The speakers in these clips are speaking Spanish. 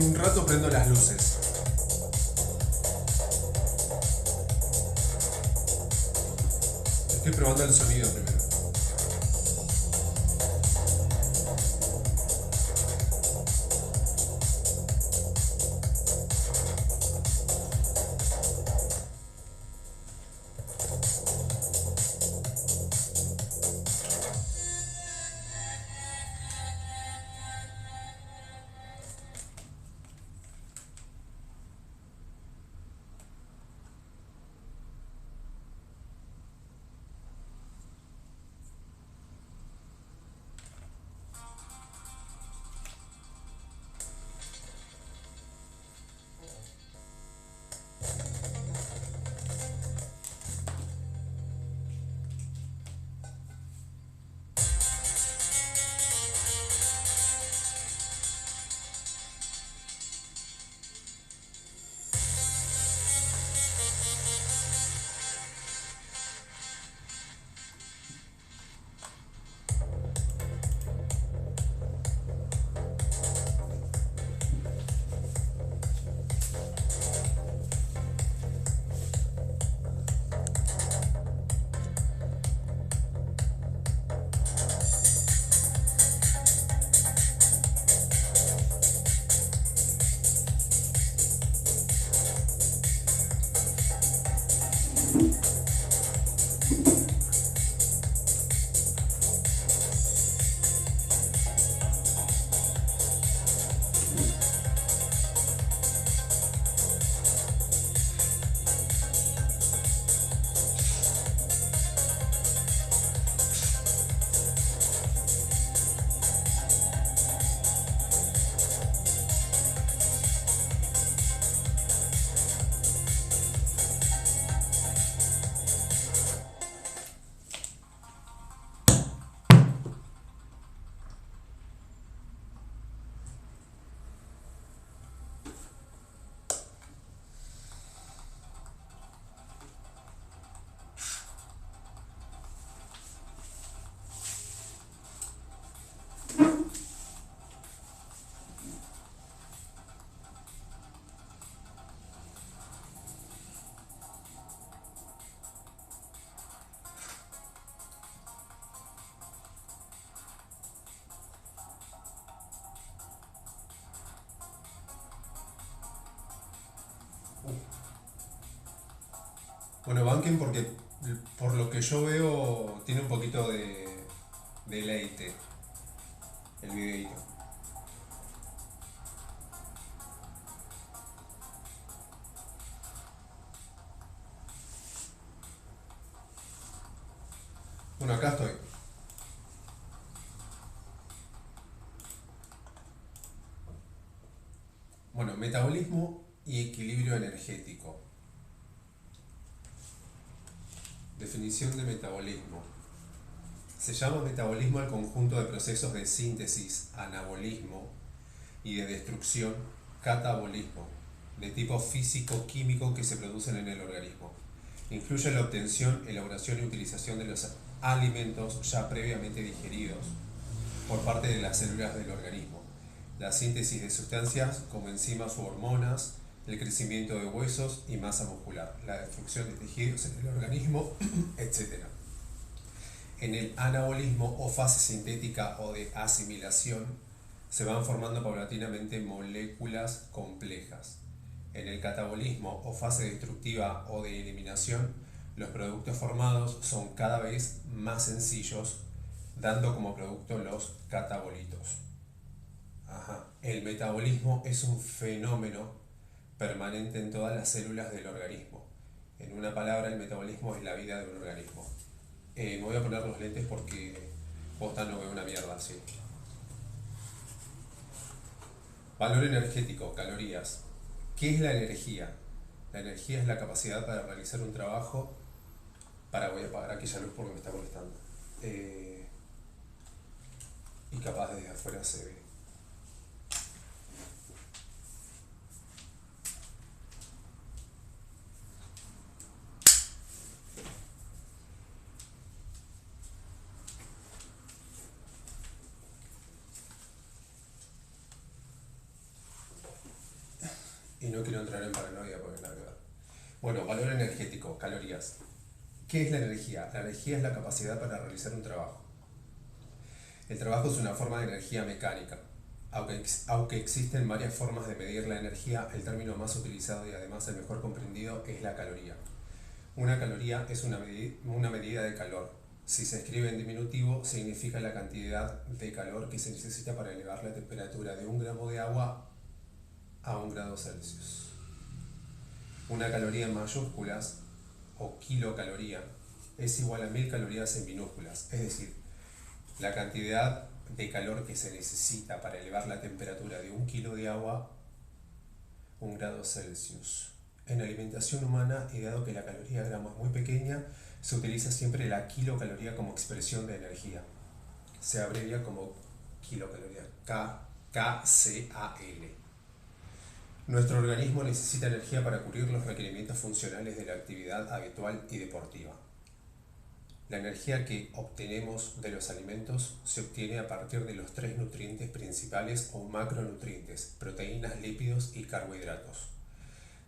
un rato prendo las luces. Estoy probando el sonido primero. Bueno, banquen porque por lo que yo veo tiene un poquito de deleite el videito. Bueno, acá estoy. Bueno, metabolismo y equilibrio energético. Definición de metabolismo. Se llama metabolismo al conjunto de procesos de síntesis, anabolismo, y de destrucción, catabolismo, de tipo físico-químico que se producen en el organismo. Incluye la obtención, elaboración y utilización de los alimentos ya previamente digeridos por parte de las células del organismo, la síntesis de sustancias como enzimas u hormonas, el crecimiento de huesos y masa muscular, la destrucción de tejidos en el organismo, etc. En el anabolismo o fase sintética o de asimilación se van formando paulatinamente moléculas complejas. En el catabolismo o fase destructiva o de eliminación, los productos formados son cada vez más sencillos, dando como producto los catabolitos. El metabolismo es un fenómeno permanente en todas las células del organismo. En una palabra, el metabolismo es la vida de un organismo. Me voy a poner los lentes porque posta no veo una mierda así. Valor energético, calorías. ¿Qué es la energía? La energía es la capacidad para realizar un trabajo. Voy a apagar aquella luz porque me está molestando. Y capaz desde afuera se ve. Y no quiero entrar en paranoia porque nada que ver. Bueno, valor energético, calorías. ¿Qué es la energía? La energía es la capacidad para realizar un trabajo. El trabajo es una forma de energía mecánica. Aunque existen varias formas de medir la energía, el término más utilizado y además el mejor comprendido es la caloría. Una caloría es una medida de calor. Si se escribe en diminutivo, significa la cantidad de calor que se necesita para elevar la temperatura de 1 gramo de agua a 1 grado Celsius. Una caloría en mayúsculas, o kilocaloría, es igual a 1000 calorías en minúsculas, es decir, la cantidad de calor que se necesita para elevar la temperatura de 1 kilo de agua a 1 grado Celsius. En alimentación humana, y dado que la caloría gramo es muy pequeña, se utiliza siempre la kilocaloría como expresión de energía. Se abrevia como kilocaloría, KCAL. Nuestro organismo necesita energía para cubrir los requerimientos funcionales de la actividad habitual y deportiva. La energía que obtenemos de los alimentos se obtiene a partir de los 3 nutrientes principales o macronutrientes: proteínas, lípidos y carbohidratos.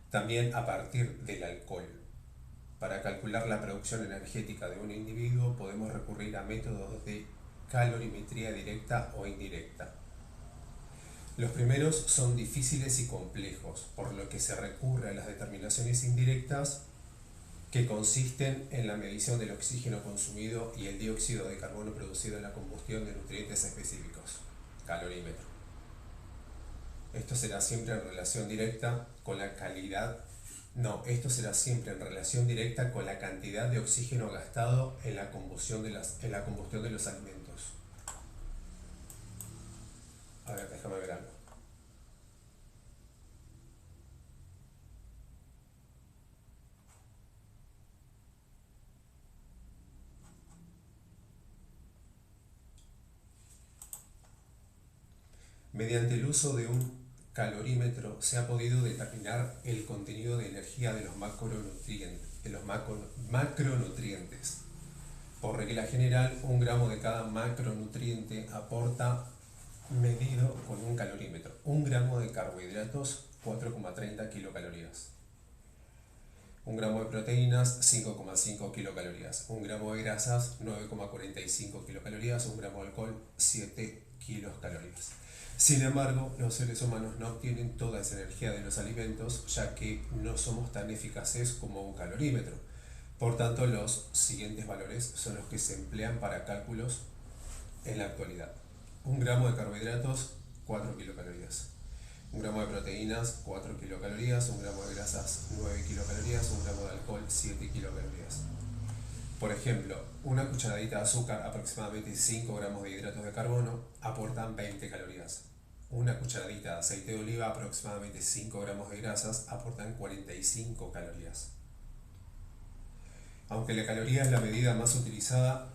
También a partir del alcohol. Para calcular la producción energética de un individuo podemos recurrir a métodos de calorimetría directa o indirecta. Los primeros son difíciles y complejos, por lo que se recurre a las determinaciones indirectas, que consisten en la medición del oxígeno consumido y el dióxido de carbono producido en la combustión de nutrientes específicos, calorímetro. Esto será siempre en relación directa con la cantidad de oxígeno gastado en la combustión de los alimentos. A ver, déjame ver algo. Mediante el uso de un calorímetro se ha podido determinar el contenido de energía de los macronutrientes. Por regla general, 1 gramo de cada macronutriente aporta, medido con un calorímetro: 1 gramo de carbohidratos, 4,30 kilocalorías; 1 gramo de proteínas, 5,5 kilocalorías; 1 gramo de grasas, 9,45 kilocalorías; 1 gramo de alcohol, 7 kilocalorías. Sin embargo, los seres humanos no obtienen toda esa energía de los alimentos, ya que no somos tan eficaces como un calorímetro. Por tanto, los siguientes valores son los que se emplean para cálculos en la actualidad: 1 gramo de carbohidratos, 4 kilocalorías; 1 gramo de proteínas, 4 kilocalorías; 1 gramo de grasas, 9 kilocalorías; 1 gramo de alcohol, 7 kilocalorías. Por ejemplo, una cucharadita de azúcar, aproximadamente 5 gramos de hidratos de carbono, aportan 20 calorías. Una cucharadita de aceite de oliva, aproximadamente 5 gramos de grasas, aportan 45 calorías. Aunque la caloría es la medida más utilizada,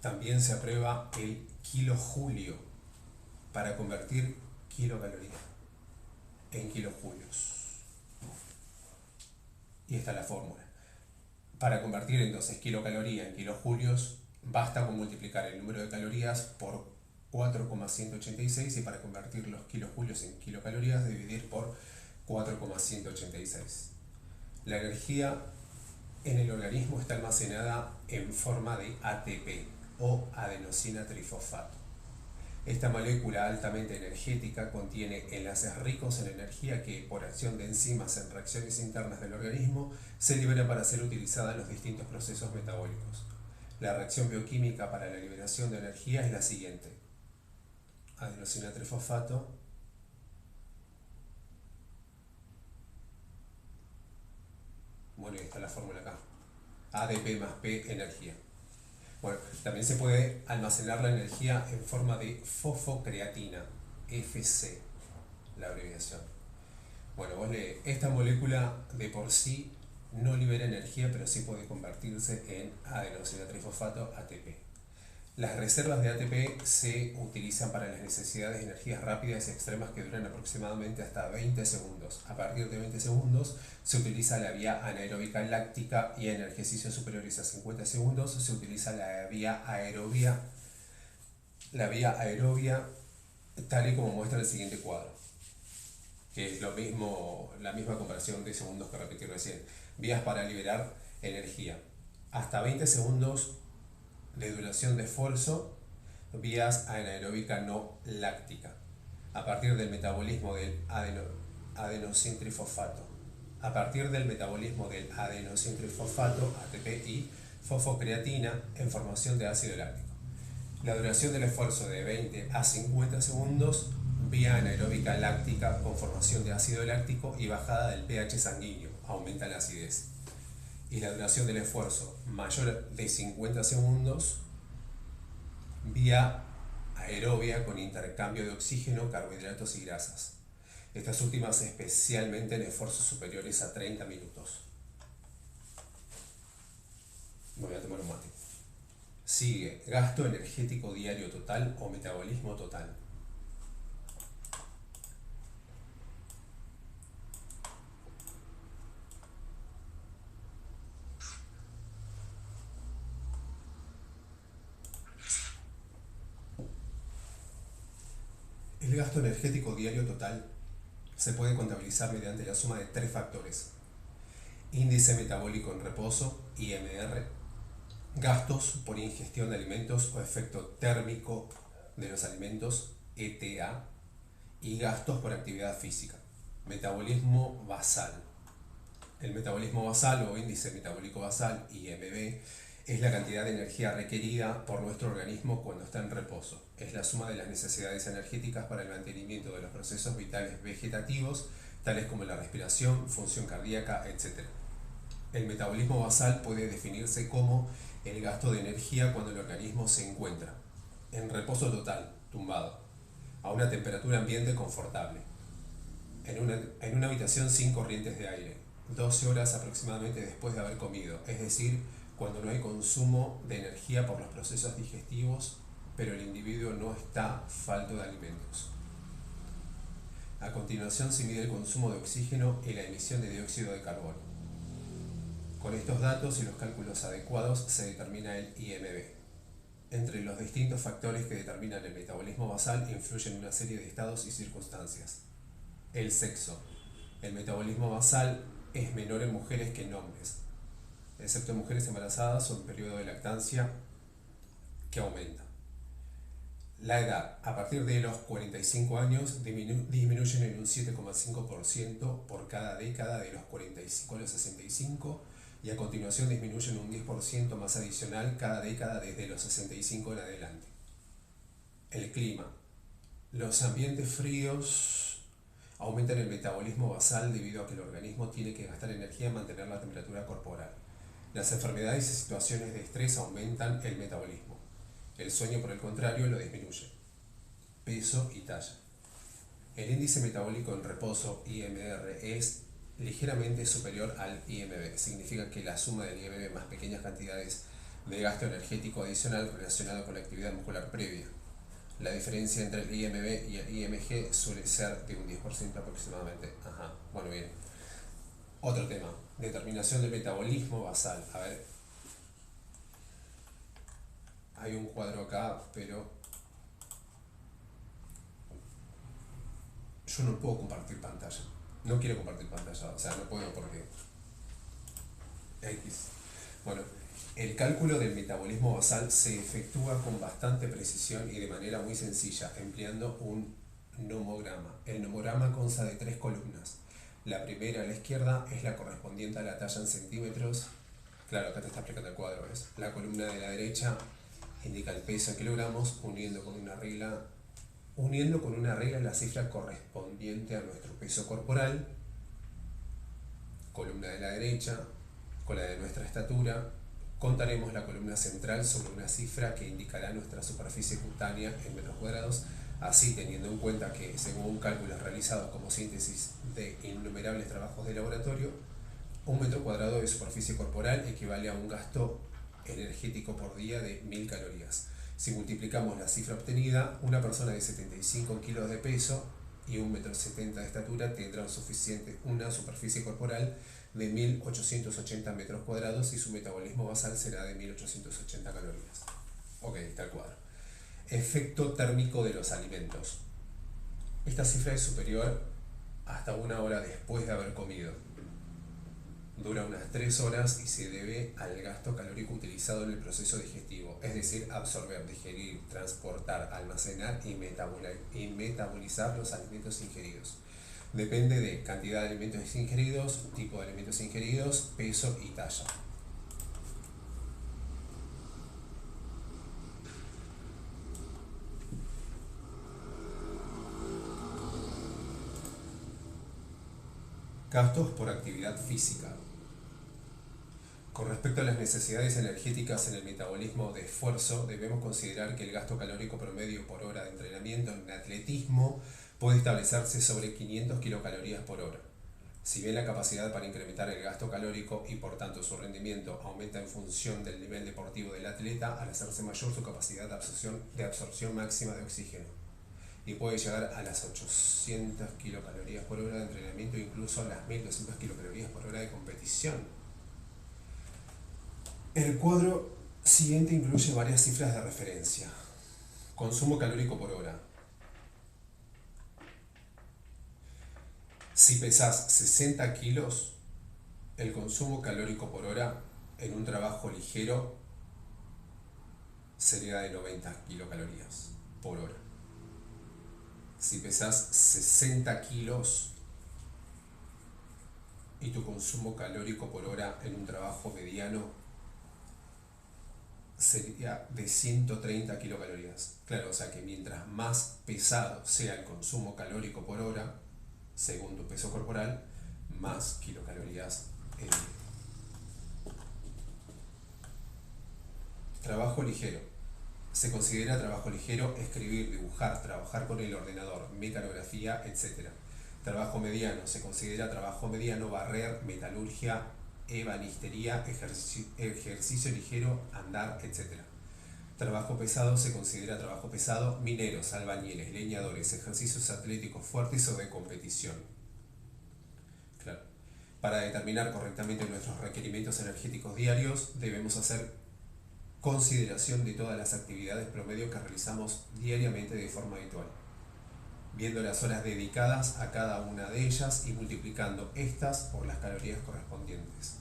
también se aprueba el kilojulio para convertir kilocaloría en kilojulios. Y esta es la fórmula. Para convertir entonces kilocaloría en kilojulios, basta con multiplicar el número de calorías por 4,186, y para convertir los kilojulios en kilocalorías, dividir por 4,186. La energía en el organismo está almacenada en forma de ATP, o adenosina trifosfato. Esta molécula altamente energética contiene enlaces ricos en energía que, por acción de enzimas en reacciones internas del organismo, se liberan para ser utilizada en los distintos procesos metabólicos. La reacción bioquímica para la liberación de energía es la siguiente: adenosina trifosfato bueno, y está la fórmula acá: ADP más P, energía. Bueno, también se puede almacenar la energía en forma de fosfocreatina, FC, la abreviación. Bueno, vos lees, esta molécula de por sí no libera energía, pero sí puede convertirse en adenosina trifosfato, ATP. Las reservas de ATP se utilizan para las necesidades de energías rápidas y extremas que duran aproximadamente hasta 20 segundos. A partir de 20 segundos se utiliza la vía anaeróbica láctica, y en ejercicios superiores a 50 segundos se utiliza la vía aerobia. La vía aerobia, tal y como muestra el siguiente cuadro, que es lo mismo, la misma comparación de segundos que repetí recién. Vías para liberar energía. Hasta 20 segundos de duración de esfuerzo, vías anaeróbica no láctica, a partir del metabolismo del adenosintrifosfato. A partir del metabolismo del adenosintrifosfato, ATP y fosfocreatina en formación de ácido láctico. La duración del esfuerzo de 20 a 50 segundos, vía anaeróbica láctica con formación de ácido láctico y bajada del pH sanguíneo, aumenta la acidez. Y la duración del esfuerzo mayor de 50 segundos, vía aerobia con intercambio de oxígeno, carbohidratos y grasas. Estas últimas especialmente en esfuerzos superiores a 30 minutos. Me voy a tomar un mate. Sigue, gasto energético diario total o metabolismo total. El gasto energético diario total se puede contabilizar mediante la suma de tres factores: índice metabólico en reposo, IMR, gastos por ingestión de alimentos o efecto térmico de los alimentos, ETA, y gastos por actividad física, metabolismo basal. El metabolismo basal o índice metabólico basal, IMB, es la cantidad de energía requerida por nuestro organismo cuando está en reposo. Es la suma de las necesidades energéticas para el mantenimiento de los procesos vitales vegetativos, tales como la respiración, función cardíaca, etc. El metabolismo basal puede definirse como el gasto de energía cuando el organismo se encuentra en reposo total, tumbado, a una temperatura ambiente confortable, en una habitación sin corrientes de aire, 12 horas aproximadamente después de haber comido, es decir, cuando no hay consumo de energía por los procesos digestivos, pero el individuo no está falto de alimentos. A continuación se mide el consumo de oxígeno y la emisión de dióxido de carbono. Con estos datos y los cálculos adecuados se determina el IMB. Entre los distintos factores que determinan el metabolismo basal influyen una serie de estados y circunstancias. El sexo. El metabolismo basal es menor en mujeres que en hombres, excepto en mujeres embarazadas o en periodo de lactancia, que aumenta. La edad. A partir de los 45 años disminuyen en un 7,5% por cada década de los 45 a los 65 y a continuación disminuyen un 10% más adicional cada década desde los 65 en adelante. El clima. Los ambientes fríos aumentan el metabolismo basal debido a que el organismo tiene que gastar energía en mantener la temperatura corporal. Las enfermedades y situaciones de estrés aumentan el metabolismo. El sueño, por el contrario, lo disminuye. Peso y talla. El índice metabólico en reposo, IMR, es ligeramente superior al IMB. Significa que la suma del IMB más pequeñas cantidades de gasto energético adicional relacionado con la actividad muscular previa. La diferencia entre el IMB y el IMG suele ser de un 10% aproximadamente. Bueno, bien. Otro tema, determinación del metabolismo basal. A ver, hay un cuadro acá, pero yo no puedo compartir pantalla. No quiero compartir pantalla, o sea, no puedo porque X. Bueno, el cálculo del metabolismo basal se efectúa con bastante precisión y de manera muy sencilla, empleando un nomograma. El nomograma consta de 3 columnas. La primera a la izquierda es la correspondiente a la talla en centímetros. Claro, acá te está explicando el cuadro, ¿ves? La columna de la derecha indica el peso en kilogramos, uniendo con una regla la cifra correspondiente a nuestro peso corporal. Columna de la derecha, con la de nuestra estatura. Contaremos la columna central sobre una cifra que indicará nuestra superficie cutánea en metros cuadrados, así teniendo en cuenta que, según cálculos realizados como síntesis de innumerables trabajos de laboratorio, un metro cuadrado de superficie corporal equivale a un gasto energético por día de 1000 calorías. Si multiplicamos la cifra obtenida, una persona de 75 kilos de peso y 1,70 m de estatura tendrá una superficie corporal de 1880 metros cuadrados y su metabolismo basal será de 1880 calorías. Ok, está el cuadro. Efecto térmico de los alimentos. Esta cifra es superior hasta 1 hora después de haber comido. Dura unas 3 horas y se debe al gasto calórico utilizado en el proceso digestivo, es decir, absorber, digerir, transportar, almacenar y metabolizar los alimentos ingeridos. Depende de cantidad de alimentos ingeridos, tipo de alimentos ingeridos, peso y talla. Gastos por actividad física. Con respecto a las necesidades energéticas en el metabolismo de esfuerzo, debemos considerar que el gasto calórico promedio por hora de entrenamiento en atletismo puede establecerse sobre 500 kilocalorías por hora. Si bien la capacidad para incrementar el gasto calórico y por tanto su rendimiento aumenta en función del nivel deportivo del atleta al hacerse mayor su capacidad de absorción máxima de oxígeno, y puede llegar a las 800 kilocalorías por hora de entrenamiento, incluso a las 1200 kilocalorías por hora de competición. El cuadro siguiente incluye varias cifras de referencia. Consumo calórico por hora. Si pesás 60 kilos, el consumo calórico por hora en un trabajo ligero sería de 90 kilocalorías por hora. Si pesás 60 kilos y tu consumo calórico por hora en un trabajo mediano sería de 130 kilocalorías. Claro, o sea que mientras más pesado sea el consumo calórico por hora, según tu peso corporal, más kilocalorías. Trabajo ligero. Se considera trabajo ligero escribir, dibujar, trabajar con el ordenador, mecanografía, etc. Trabajo mediano. Se considera trabajo mediano barrer, metalurgia, ebanistería, ejercicio ligero, andar, etc. Trabajo pesado se considera trabajo pesado mineros, albañiles, leñadores, ejercicios atléticos fuertes o de competición. Claro. Para determinar correctamente nuestros requerimientos energéticos diarios, debemos hacer consideración de todas las actividades promedio que realizamos diariamente de forma habitual, viendo las horas dedicadas a cada una de ellas y multiplicando estas por las calorías correspondientes.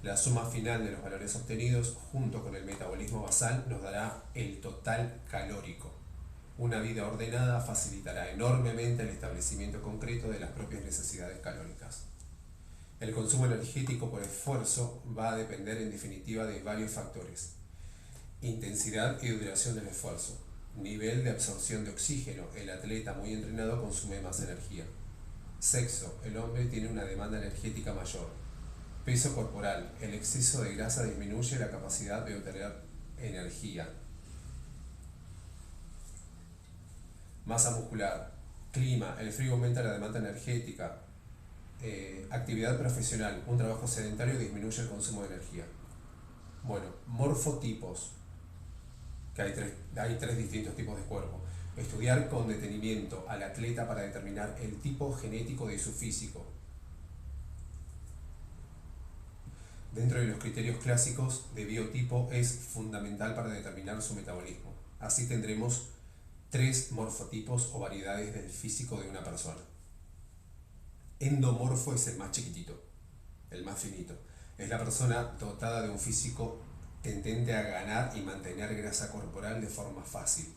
La suma final de los valores obtenidos junto con el metabolismo basal nos dará el total calórico. Una vida ordenada facilitará enormemente el establecimiento concreto de las propias necesidades calóricas. El consumo energético por esfuerzo va a depender en definitiva de varios factores: intensidad y duración del esfuerzo, nivel de absorción de oxígeno, el atleta muy entrenado consume más energía; sexo, el hombre tiene una demanda energética mayor; peso corporal, el exceso de grasa disminuye la capacidad de obtener energía; masa muscular; clima, el frío aumenta la demanda energética; actividad profesional, un trabajo sedentario disminuye el consumo de energía. Bueno, morfotipos, que hay tres distintos tipos de cuerpo. Estudiar con detenimiento al atleta para determinar el tipo genético de su físico. Dentro de los criterios clásicos de biotipo es fundamental para determinar su metabolismo. Así tendremos 3 morfotipos o variedades del físico de una persona. Endomorfo es el más chiquitito, el más finito. Es la persona dotada de un físico tendente a ganar y mantener grasa corporal de forma fácil.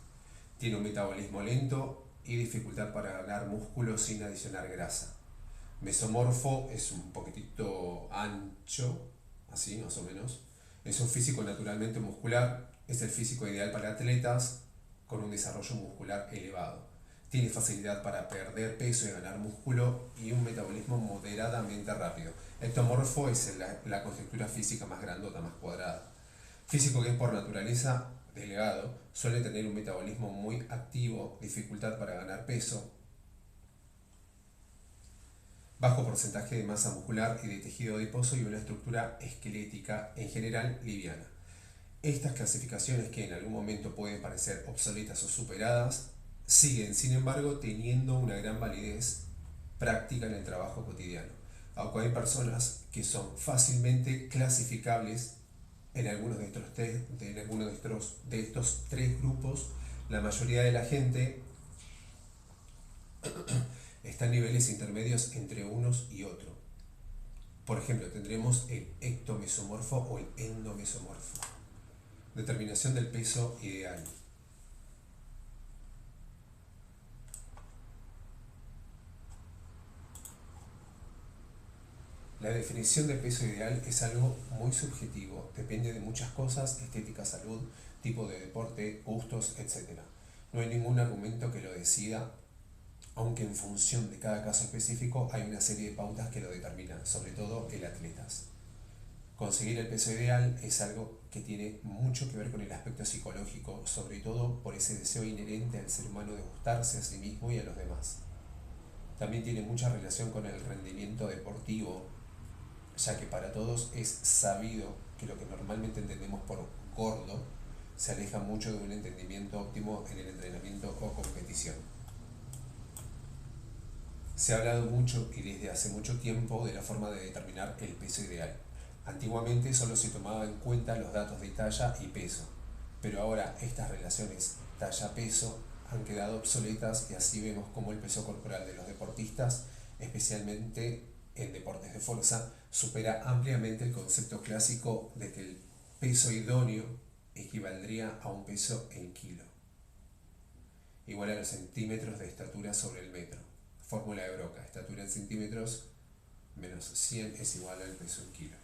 Tiene un metabolismo lento y dificultad para ganar músculo sin adicionar grasa. Mesomorfo es un poquitito ancho, así más o menos. Es un físico naturalmente muscular. Es el físico ideal para atletas con un desarrollo muscular elevado. Tiene facilidad para perder peso y ganar músculo y un metabolismo moderadamente rápido. Ectomorfo es la constructura física más grandota, más cuadrada. Físico que es por naturaleza delgado, suele tener un metabolismo muy activo, dificultad para ganar peso, bajo porcentaje de masa muscular y de tejido adiposo y una estructura esquelética en general liviana. Estas clasificaciones, que en algún momento pueden parecer obsoletas o superadas, siguen sin embargo teniendo una gran validez práctica en el trabajo cotidiano, aunque hay personas que son fácilmente clasificables en algunos de estos tres grupos. La mayoría de la gente está en niveles intermedios entre unos y otro. Por ejemplo, tendremos el ectomesomorfo o el endomesomorfo. Determinación del peso ideal. La definición de peso ideal es algo muy subjetivo, depende de muchas cosas: estética, salud, tipo de deporte, gustos, etc. No hay ningún argumento que lo decida, aunque en función de cada caso específico hay una serie de pautas que lo determinan, sobre todo el atletas. Conseguir el peso ideal es algo que tiene mucho que ver con el aspecto psicológico, sobre todo por ese deseo inherente al ser humano de gustarse a sí mismo y a los demás. También tiene mucha relación con el rendimiento deportivo, ya que para todos es sabido que lo que normalmente entendemos por gordo se aleja mucho de un entendimiento óptimo en el entrenamiento o competición. Se ha hablado mucho y desde hace mucho tiempo de la forma de determinar el peso ideal. Antiguamente solo se tomaba en cuenta los datos de talla y peso, pero ahora estas relaciones talla-peso han quedado obsoletas y así vemos cómo el peso corporal de los deportistas, especialmente en deportes de fuerza, supera ampliamente el concepto clásico de que el peso idóneo equivaldría a un peso en kilo, igual a los centímetros de estatura sobre el metro. Fórmula de Broca: estatura en centímetros menos 100 es igual al peso en kilo.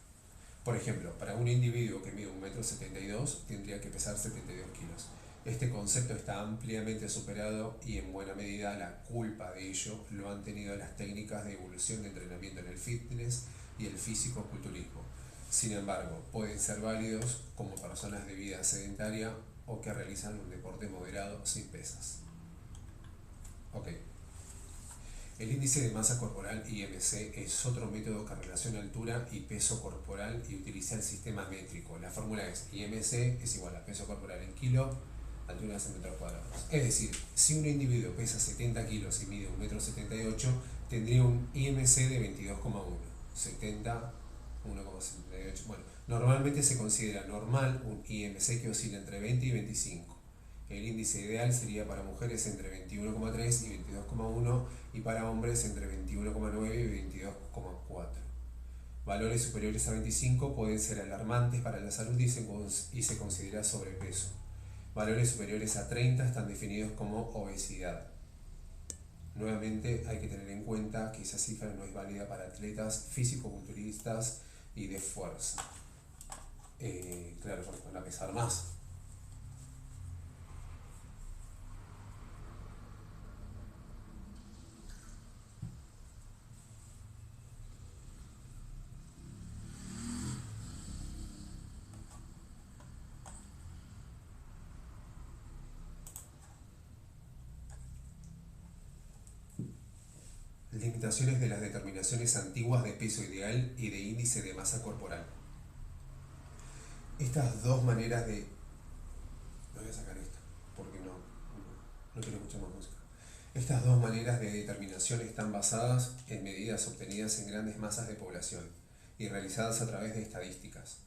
Por ejemplo, para un individuo que mide 1,72 m tendría que pesar 72 kilos. Este concepto está ampliamente superado y en buena medida la culpa de ello lo han tenido las técnicas de evolución de entrenamiento en el fitness y el físico-culturismo. Sin embargo, pueden ser válidos como personas de vida sedentaria o que realizan un deporte moderado sin pesas. Ok. El índice de masa corporal, IMC, es otro método que relaciona altura y peso corporal y utiliza el sistema métrico. La fórmula es IMC es igual a peso corporal en kilo, altura en metros cuadrados. Es decir, si un individuo pesa 70 kilos y mide 1,78 m, tendría un IMC de 22,1. 70, 1,78. Bueno, normalmente se considera normal un IMC que oscila entre 20 y 25. El índice ideal sería para mujeres entre 21,3 y 22,1 y para hombres entre 21,9 y 22,4. Valores superiores a 25 pueden ser alarmantes para la salud y se considera sobrepeso. Valores superiores a 30 están definidos como obesidad. Nuevamente hay que tener en cuenta que esa cifra no es válida para atletas físico-culturistas y de fuerza. Claro, porque van a pesar más. Limitaciones de las determinaciones antiguas de peso ideal y de índice de masa corporal. Estas dos maneras de... No voy a sacar esto porque no quiero escuchar más música. Estas dos maneras de determinación están basadas en medidas obtenidas en grandes masas de población y realizadas a través de estadísticas.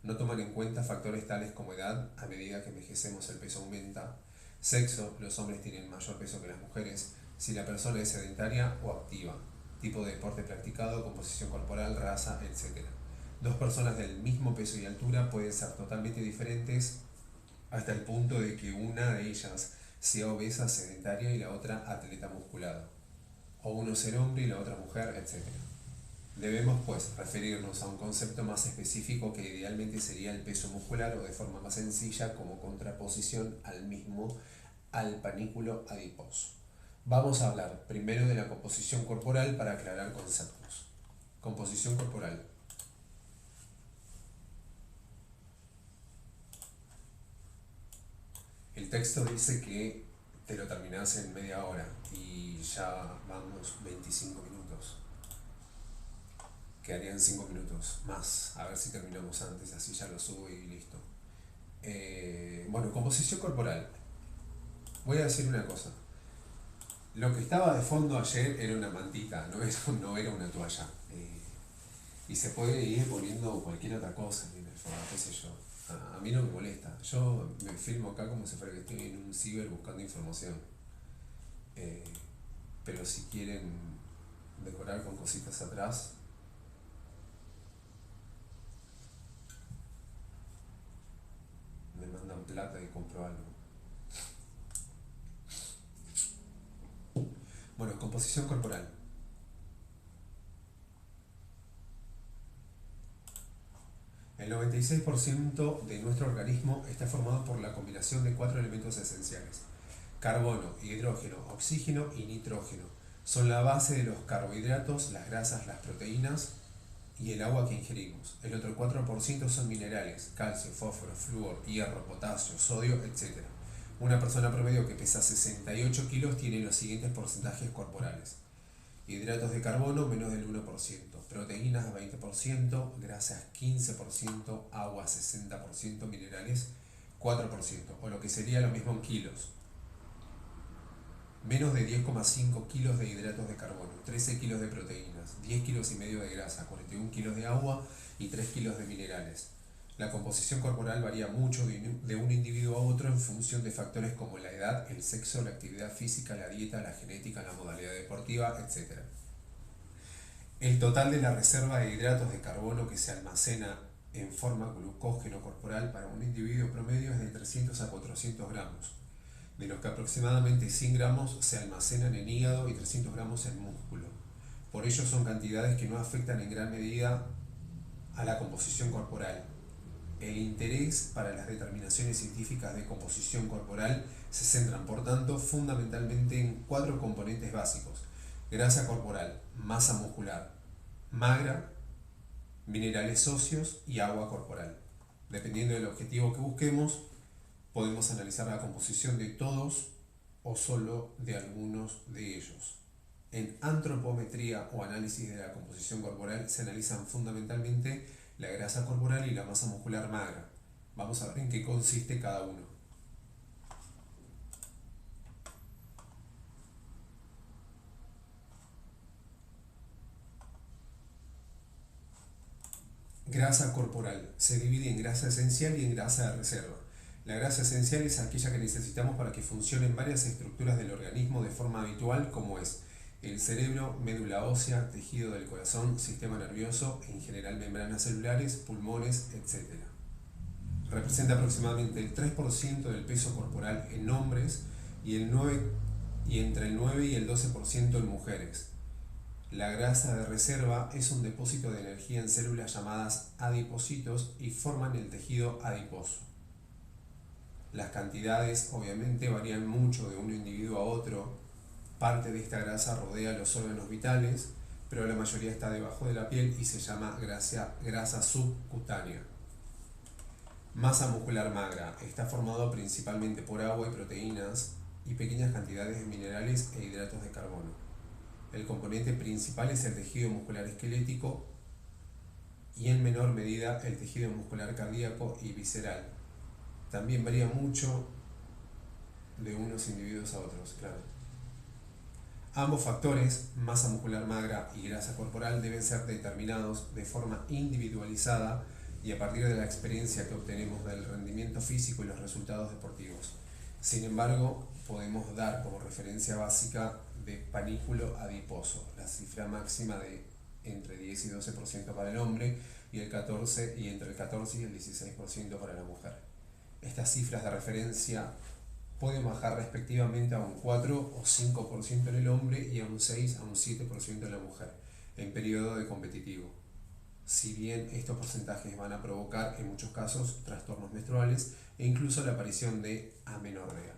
No toman en cuenta factores tales como edad, a medida que envejecemos el peso aumenta; sexo, los hombres tienen mayor peso que las mujeres; si la persona es sedentaria o activa; tipo de deporte practicado, composición corporal, raza, etc. Dos personas del mismo peso y altura pueden ser totalmente diferentes hasta el punto de que una de ellas sea obesa, sedentaria y la otra atleta musculado, o uno ser hombre y la otra mujer, etc. Debemos, pues, referirnos a un concepto más específico que idealmente sería el peso muscular, o de forma más sencilla como contraposición al panículo adiposo. Vamos a hablar primero de la composición corporal para aclarar conceptos. Composición corporal. El texto dice que te lo terminás en media hora y ya vamos 25 minutos. Quedarían 5 minutos más, a ver si terminamos antes, así ya lo subo y listo. Bueno, composición corporal. Voy a decir una cosa. Lo que estaba de fondo ayer era una mantita, no era una toalla. Y se puede ir poniendo cualquier otra cosa en el fondo, qué sé yo. A mí no me molesta. Yo me filmo acá como si fuera que estoy en un ciber buscando información. pero si quieren decorar con cositas atrás, me mandan plata y compro algo. Bueno, composición corporal. El 96% de nuestro organismo está formado por la combinación de 4 elementos esenciales: carbono, hidrógeno, oxígeno y nitrógeno. Son la base de los carbohidratos, las grasas, las proteínas y el agua que ingerimos. El otro 4% son minerales: calcio, fósforo, flúor, hierro, potasio, sodio, etc. Una persona promedio que pesa 68 kilos tiene los siguientes porcentajes corporales: hidratos de carbono menos del 1%, proteínas 20%, grasas 15%, agua 60%, minerales 4%, o lo que sería lo mismo en kilos. Menos de 10,5 kilos de hidratos de carbono, 13 kilos de proteínas, 10 kilos y medio de grasa, 41 kilos de agua y 3 kilos de minerales. La composición corporal varía mucho de un individuo a otro en función de factores como la edad, el sexo, la actividad física, la dieta, la genética, la modalidad deportiva, etc. El total de la reserva de hidratos de carbono que se almacena en forma glucógeno corporal para un individuo promedio es de 300 a 400 gramos, de los que aproximadamente 100 gramos se almacenan en hígado y 300 gramos en músculo. Por ello son cantidades que no afectan en gran medida a la composición corporal. El interés para las determinaciones científicas de composición corporal se centran, por tanto, fundamentalmente en 4 componentes básicos: grasa corporal, masa muscular, magra, minerales óseos y agua corporal. Dependiendo del objetivo que busquemos, podemos analizar la composición de todos o solo de algunos de ellos. En antropometría o análisis de la composición corporal se analizan fundamentalmente la grasa corporal y la masa muscular magra. Vamos a ver en qué consiste cada uno. Grasa corporal. Se divide en grasa esencial y en grasa de reserva. La grasa esencial es aquella que necesitamos para que funcionen varias estructuras del organismo de forma habitual, como es el cerebro, médula ósea, tejido del corazón, sistema nervioso, en general membranas celulares, pulmones, etc. Representa aproximadamente el 3% del peso corporal en hombres y entre el 9 y el 12% en mujeres. La grasa de reserva es un depósito de energía en células llamadas adipocitos y forman el tejido adiposo. Las cantidades obviamente varían mucho de un individuo a otro. Parte de esta grasa rodea los órganos vitales, pero la mayoría está debajo de la piel y se llama grasa subcutánea. Masa muscular magra. Está formado principalmente por agua y proteínas y pequeñas cantidades de minerales e hidratos de carbono. El componente principal es el tejido muscular esquelético y en menor medida el tejido muscular cardíaco y visceral. También varía mucho de unos individuos a otros, claro. Ambos factores, masa muscular magra y grasa corporal, deben ser determinados de forma individualizada y a partir de la experiencia que obtenemos del rendimiento físico y los resultados deportivos. Sin embargo, podemos dar como referencia básica de panículo adiposo, la cifra máxima de entre 10 y 12% para el hombre y entre el 14 y el 16% para la mujer. Estas cifras de referencia pueden bajar respectivamente a un 4 o 5% en el hombre y a un 6 a un 7% en la mujer en periodo de competitivo. Si bien estos porcentajes van a provocar en muchos casos trastornos menstruales e incluso la aparición de amenorrea.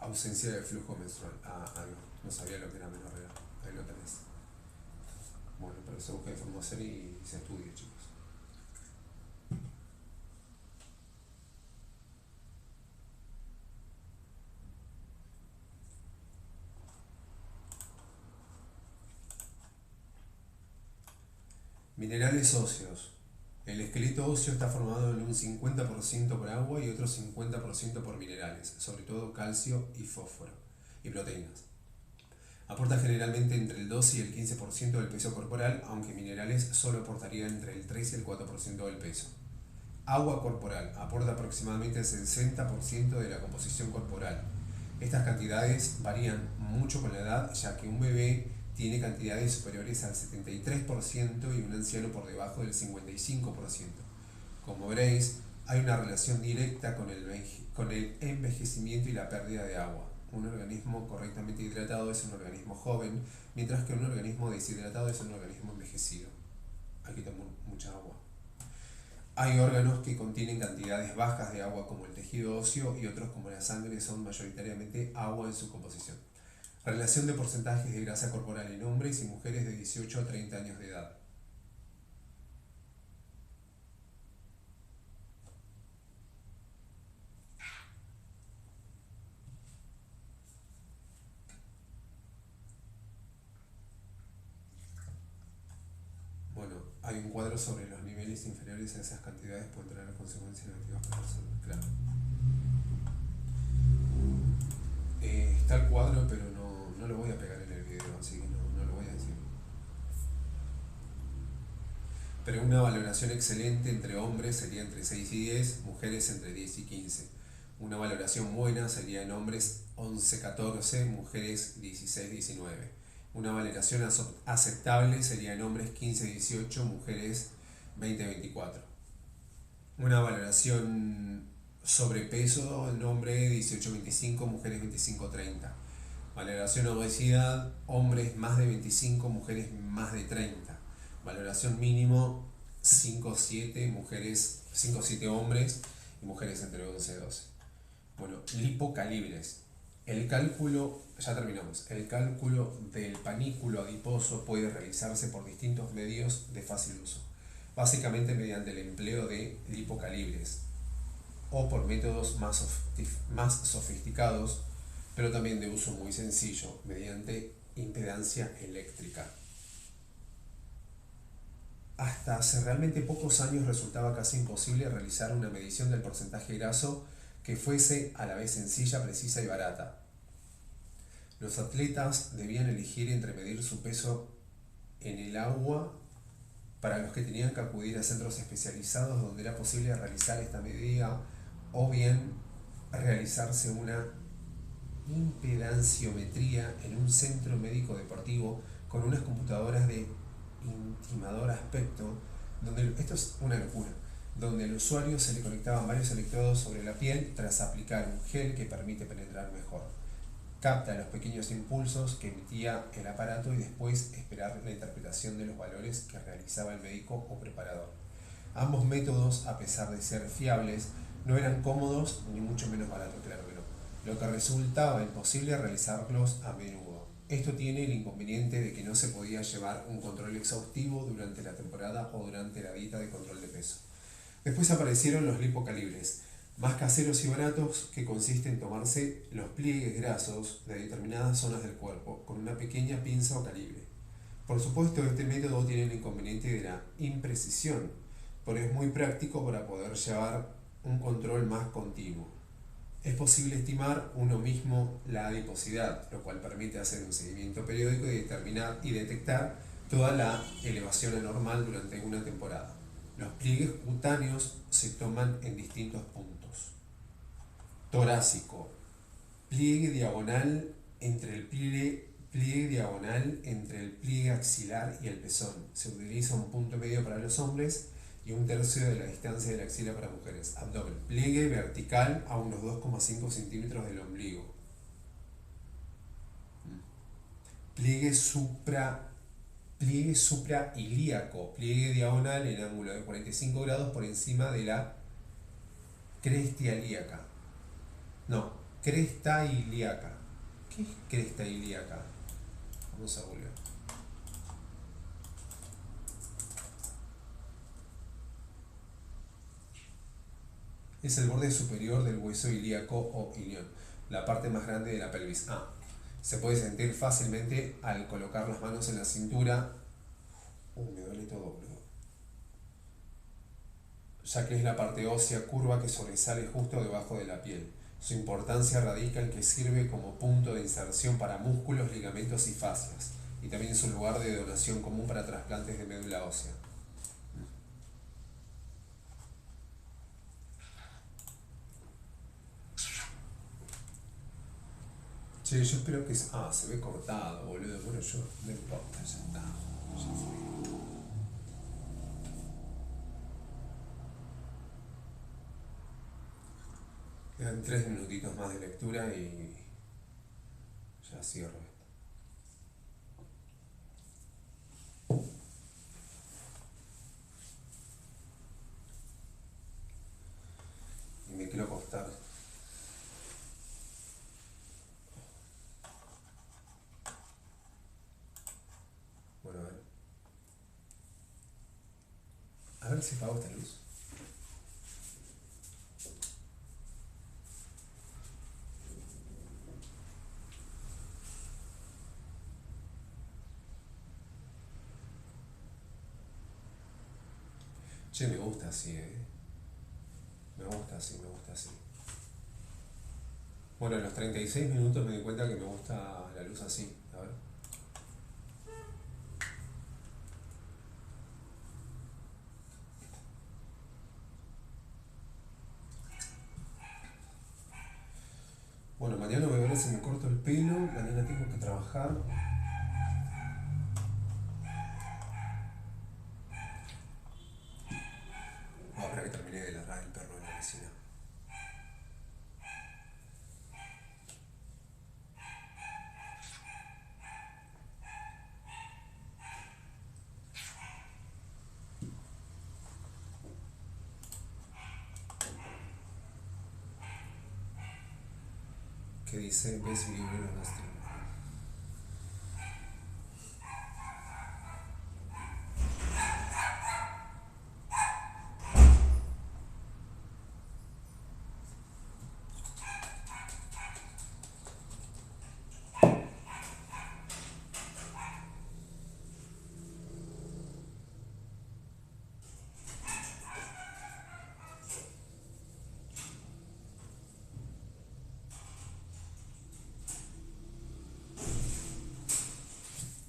Ausencia de flujo menstrual. No sabía lo que era amenorrea. Ahí lo tenés. Bueno, pero se busca información y se estudia, chicos. Minerales óseos. El esqueleto óseo está formado en un 50% por agua y otro 50% por minerales, sobre todo calcio y fósforo, y proteínas. Aporta generalmente entre el 12 y el 15% del peso corporal, aunque minerales solo aportarían entre el 3 y el 4% del peso. Agua corporal aporta aproximadamente el 60% de la composición corporal. Estas cantidades varían mucho con la edad, ya que un bebé tiene cantidades superiores al 73% y un anciano por debajo del 55%. Como veréis, hay una relación directa con el envejecimiento y la pérdida de agua. Un organismo correctamente hidratado es un organismo joven, mientras que un organismo deshidratado es un organismo envejecido. Hay que tomar mucha agua. Hay órganos que contienen cantidades bajas de agua como el tejido óseo y otros como la sangre son mayoritariamente agua en su composición. Relación de porcentajes de grasa corporal en hombres y mujeres de 18 a 30 años de edad. Bueno, hay un cuadro sobre los niveles inferiores a esas cantidades pueden tener consecuencias negativas para la salud, claro. Está el cuadro, pero no lo voy a pegar en el video, así que no lo voy a decir. Pero una valoración excelente entre hombres sería entre 6 y 10, mujeres entre 10 y 15. Una valoración buena sería en hombres 11-14, mujeres 16-19. Una valoración aceptable sería en hombres 15-18, mujeres 20-24. Una valoración sobrepeso en hombre 18-25, mujeres 25-30. Valoración obesidad, hombres más de 25, mujeres más de 30. Valoración mínimo 5-7, mujeres 5-7 hombres y mujeres entre 11 y 12. Bueno, lipocalibres. Ya terminamos. El cálculo del panículo adiposo puede realizarse por distintos medios de fácil uso, básicamente mediante el empleo de lipocalibres o por métodos más sofisticados, pero también de uso muy sencillo, mediante impedancia eléctrica. Hasta hace realmente pocos años resultaba casi imposible realizar una medición del porcentaje graso que fuese a la vez sencilla, precisa y barata. Los atletas debían elegir entre medir su peso en el agua, para los que tenían que acudir a centros especializados donde era posible realizar esta medida, o bien realizarse una impedanciometría en un centro médico deportivo con unas computadoras de intimador aspecto, donde esto es una locura, donde al usuario se le conectaban varios electrodos sobre la piel tras aplicar un gel que permite penetrar mejor. Capta los pequeños impulsos que emitía el aparato y después esperar la interpretación de los valores que realizaba el médico o preparador. Ambos métodos, a pesar de ser fiables, no eran cómodos ni mucho menos baratos, claro que no, lo que resultaba imposible realizarlos a menudo. Esto tiene el inconveniente de que no se podía llevar un control exhaustivo durante la temporada o durante la dieta de control de peso. Después aparecieron los lipocalibres, más caseros y baratos, que consiste en tomarse los pliegues grasos de determinadas zonas del cuerpo con una pequeña pinza o calibre. Por supuesto, este método tiene el inconveniente de la imprecisión, pero es muy práctico para poder llevar un control más continuo. Es posible estimar uno mismo la adiposidad, lo cual permite hacer un seguimiento periódico y determinar y detectar toda la elevación anormal durante una temporada. Los pliegues cutáneos se toman en distintos puntos. Torácico, pliegue diagonal entre el pliegue axilar y el pezón. Se utiliza un punto medio para los hombres y un tercio de la distancia de la axila para mujeres. Abdomen, pliegue vertical a unos 2,5 centímetros del ombligo. Pliegue suprailíaco, pliegue diagonal en ángulo de 45 grados por encima de la cresta ilíaca. Cresta ilíaca. ¿Qué es cresta ilíaca? Vamos a volver. Es el borde superior del hueso ilíaco o ilión, la parte más grande de la pelvis. Se puede sentir fácilmente al colocar las manos en la cintura. Me duele todo, boludo. Ya que es la parte ósea curva que sobresale justo debajo de la piel. Su importancia radica en que sirve como punto de inserción para músculos, ligamentos y fascias, y también es un lugar de donación común para trasplantes de médula ósea. Che, yo espero que... se ve cortado, boludo. Bueno, yo... No importa, ya está. Ya fue. Quedan 3 minutitos más de lectura y... ya cierro esto. Y me quiero acostar. Bueno, a ver. A ver si apago esta luz. Che, me gusta así, Me gusta así, me gusta así. Bueno, a los 36 minutos me di cuenta que me gusta la luz así. A ver. Bueno, mañana voy a ver si me corto el pelo. Mañana tengo que trabajar. Ahora que terminé de ladrar el perro en la vecina. Que dice, ves mi libro en nuestro.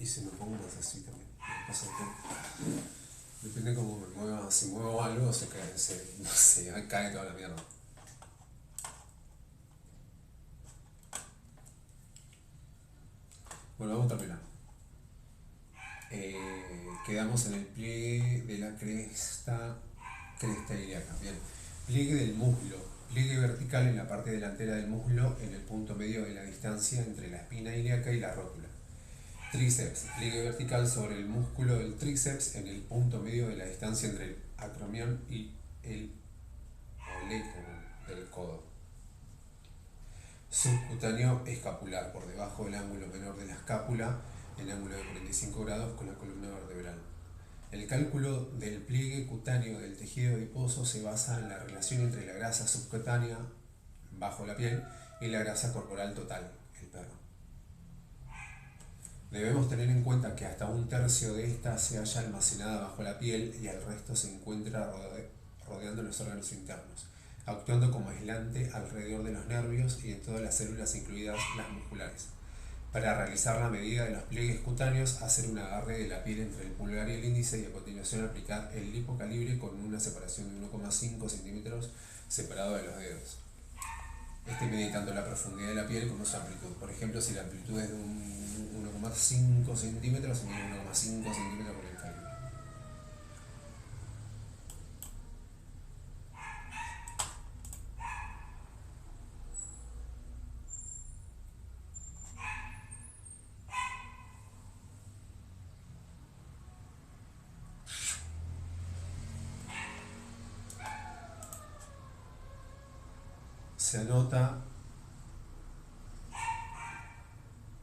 Y si me pongo más así también. Pasa que depende cómo me mueva. Si muevo algo, se cae, no sé, cae toda la mierda. Bueno, vamos a terminar. Quedamos en el pliegue de la cresta ilíaca. Bien. Pliegue del muslo. Pliegue vertical en la parte delantera del muslo, en el punto medio de la distancia entre la espina ilíaca y la rótula. Tríceps. Pliegue vertical sobre el músculo del tríceps en el punto medio de la distancia entre el acromión y el olecranon del codo. Subcutáneo escapular, por debajo del ángulo menor de la escápula, en ángulo de 45 grados con la columna vertebral. El cálculo del pliegue cutáneo del tejido adiposo se basa en la relación entre la grasa subcutánea bajo la piel y la grasa corporal total, el perro. Debemos tener en cuenta que hasta 1/3 de esta se halla almacenada bajo la piel y el resto se encuentra rodeando los órganos internos, actuando como aislante alrededor de los nervios y en todas las células, incluidas las musculares. Para realizar la medida de los pliegues cutáneos, hacer un agarre de la piel entre el pulgar y el índice y a continuación aplicar el lipocalibre con una separación de 1,5 centímetros separado de los dedos. Mide tanto la profundidad de la piel como su amplitud. Por ejemplo, si la amplitud es de 1,5 centímetros, se mide 1,5 centímetros con el calibre.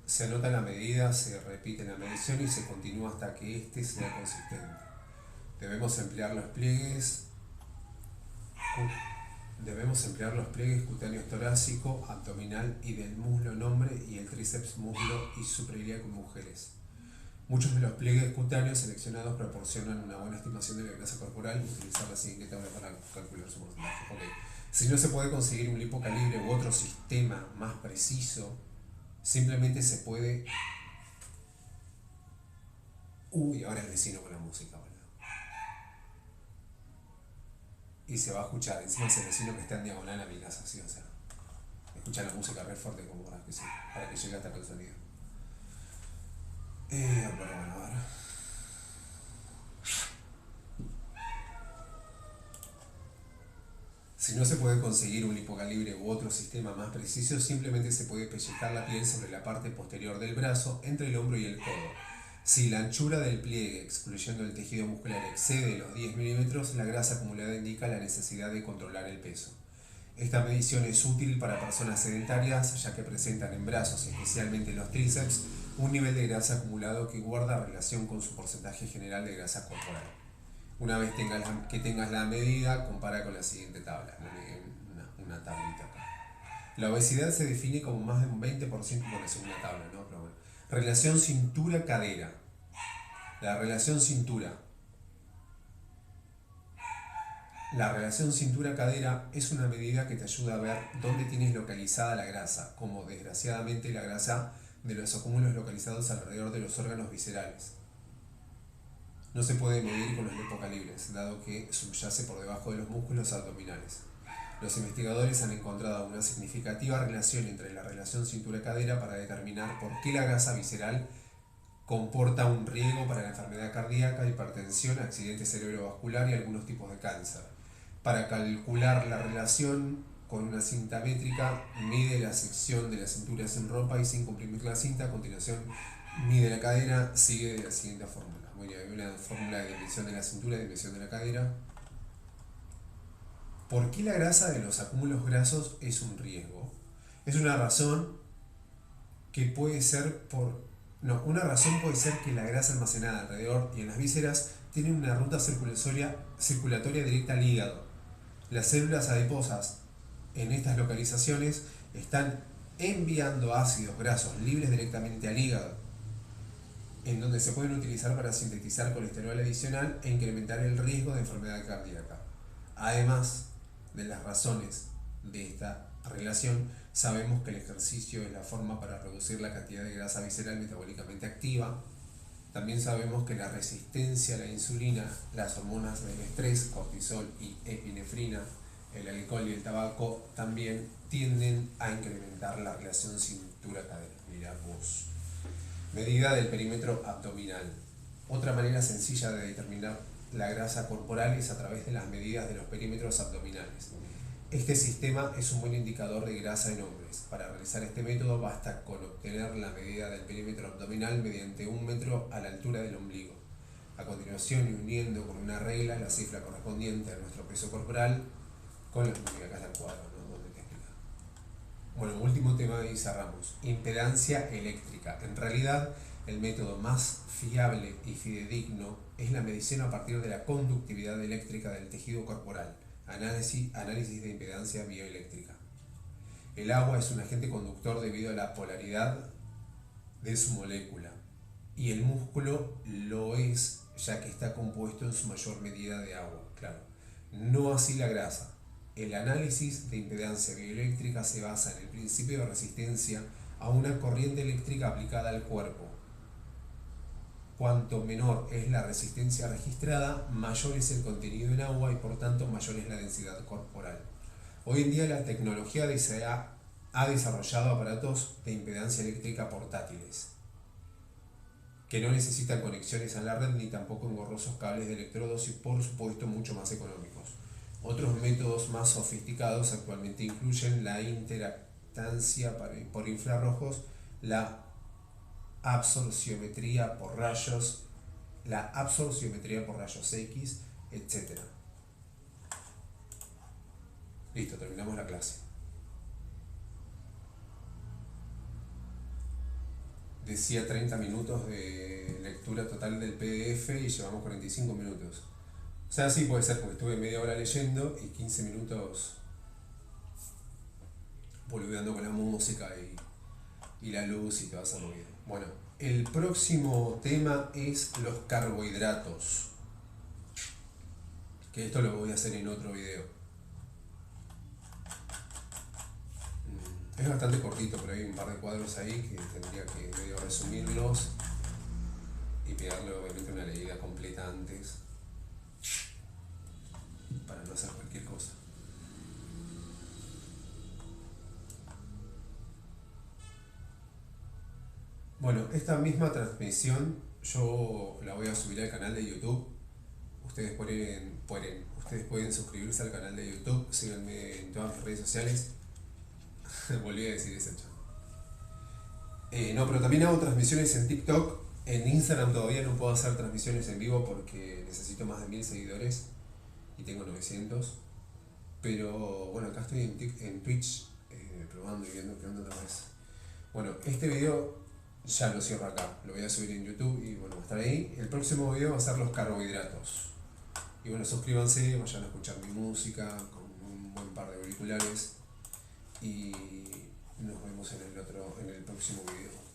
Se anota la medida, se repite la medición y se continúa hasta que éste sea consistente. Debemos emplear los pliegues cutáneos torácico, abdominal y del muslo en hombre y el tríceps muslo y suprailíaco en mujeres. Muchos de los pliegues cutáneos seleccionados proporcionan una buena estimación de la grasa corporal. Utilizar la siguiente tabla para calcular su porcentaje. Okay. Si no se puede conseguir un lipocalibre u otro sistema más preciso, simplemente se puede... Uy, ahora el vecino con la música, boludo. Y se va a escuchar, encima ese vecino que está en diagonal a mi casa, sí, o sea, escucha la música re fuerte como para que, para que llegue hasta el sonido. Pero bueno, a ver. Si no se puede conseguir un lipocalibre u otro sistema más preciso, simplemente se puede pellizcar la piel sobre la parte posterior del brazo, entre el hombro y el codo. Si la anchura del pliegue, excluyendo el tejido muscular, excede los 10 milímetros, la grasa acumulada indica la necesidad de controlar el peso. Esta medición es útil para personas sedentarias, ya que presentan en brazos, especialmente en los tríceps, un nivel de grasa acumulado que guarda relación con su porcentaje general de grasa corporal. Una vez que tengas la medida, compara con la siguiente tabla, una tablita acá. La obesidad se define como más de un 20% por la segunda tabla, ¿no? Pero bueno. Relación cintura-cadera. La relación cintura-cadera es una medida que te ayuda a ver dónde tienes localizada la grasa, como desgraciadamente la grasa de los acúmulos localizados alrededor de los órganos viscerales. No se puede medir con los lipocalibres, dado que subyace por debajo de los músculos abdominales. Los investigadores han encontrado una significativa relación entre la relación cintura-cadera para determinar por qué la grasa visceral comporta un riesgo para la enfermedad cardíaca, hipertensión, accidente cerebrovascular y algunos tipos de cáncer. Para calcular la relación con una cinta métrica, mide la sección de la cintura sin ropa y sin comprimir la cinta. A continuación, mide la cadera, sigue de la siguiente fórmula. Bueno, hay una fórmula de dimensión de la cintura y dimensión de la cadera. ¿Por qué la grasa de los acúmulos grasos es un riesgo? Es una razón que puede ser una razón puede ser que la grasa almacenada alrededor y en las vísceras tiene una ruta circulatoria directa al hígado. Las células adiposas en estas localizaciones están enviando ácidos grasos libres directamente al hígado, en donde se pueden utilizar para sintetizar colesterol adicional e incrementar el riesgo de enfermedad cardíaca. Además de las razones de esta relación, sabemos que el ejercicio es la forma para reducir la cantidad de grasa visceral metabólicamente activa. También sabemos que la resistencia a la insulina, las hormonas del estrés, cortisol y epinefrina, el alcohol y el tabaco también tienden a incrementar la relación cintura-cadera. Mirá vos. Medida del perímetro abdominal. Otra manera sencilla de determinar la grasa corporal es a través de las medidas de los perímetros abdominales. Este sistema es un buen indicador de grasa en hombres. Para realizar este método basta con obtener la medida del perímetro abdominal mediante 1 metro a la altura del ombligo. A continuación, y uniendo con una regla la cifra correspondiente a nuestro peso corporal, con la música acá está el cuadro, ¿no? Donde te explica. Bueno, último tema y cerramos. Impedancia eléctrica. En realidad, el método más fiable y fidedigno es la medición a partir de la conductividad eléctrica del tejido corporal. Análisis de impedancia bioeléctrica. El agua es un agente conductor debido a la polaridad de su molécula, y el músculo lo es ya que está compuesto en su mayor medida de agua, claro. No así la grasa. El análisis de impedancia bioeléctrica se basa en el principio de resistencia a una corriente eléctrica aplicada al cuerpo. Cuanto menor es la resistencia registrada, mayor es el contenido en agua y por tanto mayor es la densidad corporal. Hoy en día la tecnología ha desarrollado aparatos de impedancia eléctrica portátiles, que no necesitan conexiones a la red ni tampoco engorrosos cables de electrodos y por supuesto mucho más económicos. Otros métodos más sofisticados actualmente incluyen la interactancia por infrarrojos, la absorciometría por rayos X, etc. Listo, terminamos la clase. Decía 30 minutos de lectura total del PDF y llevamos 45 minutos. O sea, sí puede ser porque estuve media hora leyendo y 15 minutos boludeando con la música y la luz y todo ese ruido. Bueno, el próximo tema es los carbohidratos, que esto lo voy a hacer en otro video. Es bastante cortito, pero hay un par de cuadros ahí que tendría que medio resumirlos y pegarle obviamente una leída completa antes para no hacer cualquier cosa. Bueno, esta misma transmisión yo la voy a subir al canal de YouTube. Ustedes pueden suscribirse al canal de YouTube, síganme en todas mis redes sociales. Volví a decir eso, chavo. No, pero también hago transmisiones en TikTok. En Instagram todavía no puedo hacer transmisiones en vivo porque necesito más de 1000 seguidores y tengo 900. Pero bueno, acá estoy en Twitch probando y viendo qué onda otra vez. Bueno, este video ya lo cierro acá, lo voy a subir en YouTube y bueno, va a estar ahí. El próximo video va a ser los carbohidratos. Y bueno, suscríbanse, vayan a escuchar mi música con un buen par de auriculares y nos vemos en el próximo video.